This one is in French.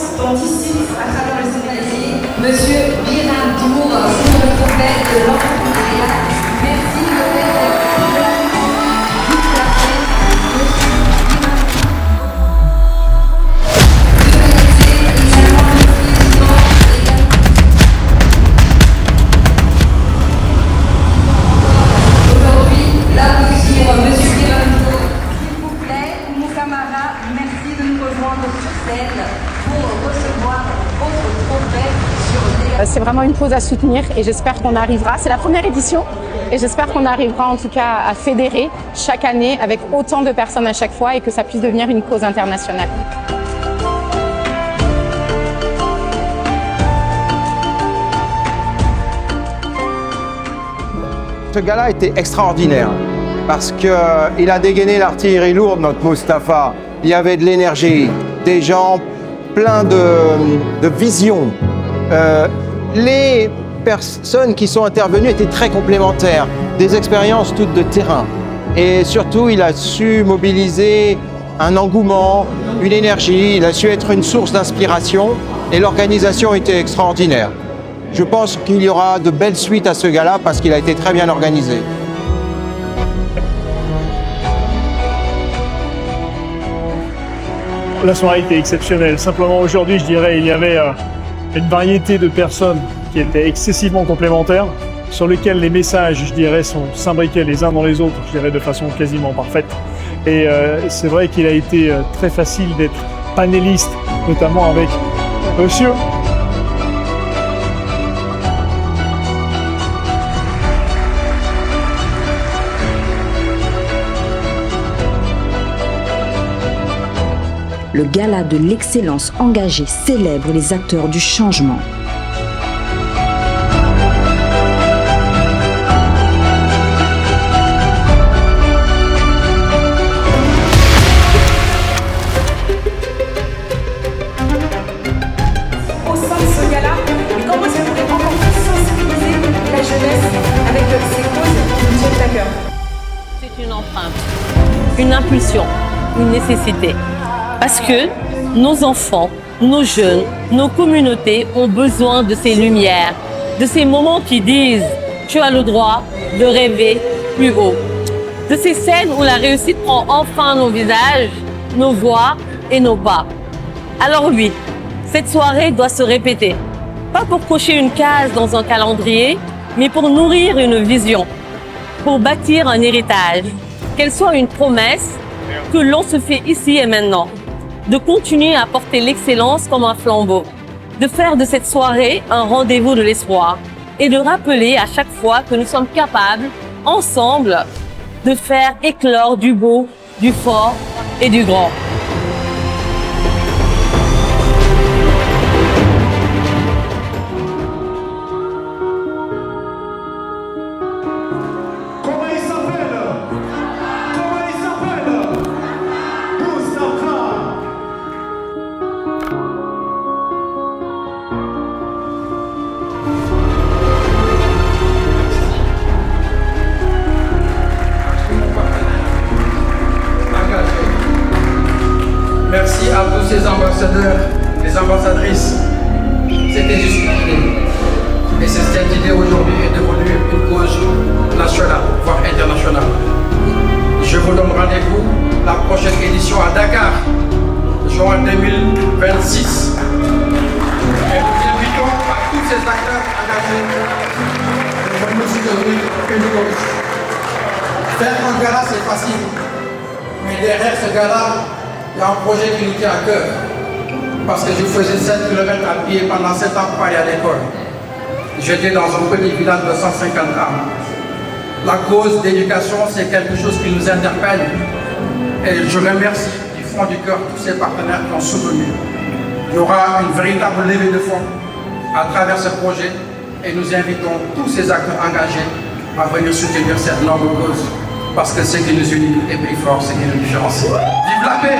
l'excellence dont ici, à travers le Sénégal, Monsieur Biram Dour, pour le prophète de l'entrepreneuriat. Merci de C'est vraiment une cause à soutenir et j'espère qu'on arrivera. C'est la première édition et j'espère qu'on arrivera en tout cas à fédérer chaque année avec autant de personnes à chaque fois et que ça puisse devenir une cause internationale. Ce gars-là était extraordinaire parce qu'il a dégainé l'artillerie lourde, notre Moustapha. Il y avait de l'énergie, des gens pleins de vision. Les personnes qui sont intervenues étaient très complémentaires, des expériences toutes de terrain. Et surtout, il a su mobiliser un engouement, une énergie, il a su être une source d'inspiration et l'organisation était extraordinaire. Je pense qu'il y aura de belles suites à ce gala parce qu'il a été très bien organisé. La soirée était exceptionnelle. Simplement aujourd'hui, je dirais, il y avait une variété de personnes qui étaient excessivement complémentaires, sur lesquelles les messages, je dirais, s'imbriquaient les uns dans les autres, je dirais, de façon quasiment parfaite. Et c'est vrai qu'il a été très facile d'être panéliste, notamment avec Monsieur. Le gala de l'excellence engagée célèbre les acteurs du changement. Au sein de ce gala, comment est-ce qu'on pourrait encore plus sensibiliser la jeunesse avec ces causes qui nous tiennent à cœur? C'est une empreinte, une impulsion, une nécessité. Parce que nos enfants, nos jeunes, nos communautés ont besoin de ces lumières, de ces moments qui disent « tu as le droit de rêver plus haut ». De ces scènes où la réussite prend enfin nos visages, nos voix et nos pas. Alors oui, cette soirée doit se répéter. Pas pour cocher une case dans un calendrier, mais pour nourrir une vision, pour bâtir un héritage, qu'elle soit une promesse que l'on se fait ici et maintenant, de continuer à porter l'excellence comme un flambeau, de faire de cette soirée un rendez-vous de l'espoir et de rappeler à chaque fois que nous sommes capables, ensemble, de faire éclore du beau, du fort et du grand. Merci à tous ces ambassadeurs, les ambassadrices. C'était juste une idée. Et cette idée aujourd'hui est devenue une cause nationale, voire internationale. Je vous donne rendez-vous la prochaine édition à Dakar, juin 2026. Et nous invitons à tous ces acteurs engagés de nous soutenir une cause. Faire un gala, c'est facile. Mais derrière ce gala, il y a un projet qui nous tient à cœur. Parce que je faisais 7 km à pied pendant 7 ans pour aller à l'école. J'étais dans un petit village de 150 âmes. La cause d'éducation, c'est quelque chose qui nous interpelle. Et je remercie du fond du cœur tous ces partenaires qui ont soutenu. Il y aura une véritable levée de fonds à travers ce projet et nous invitons tous ces acteurs engagés à venir soutenir cette noble cause. Parce que ce qui nous unit est plus fort, ce qui nous différencie. Vive la paix!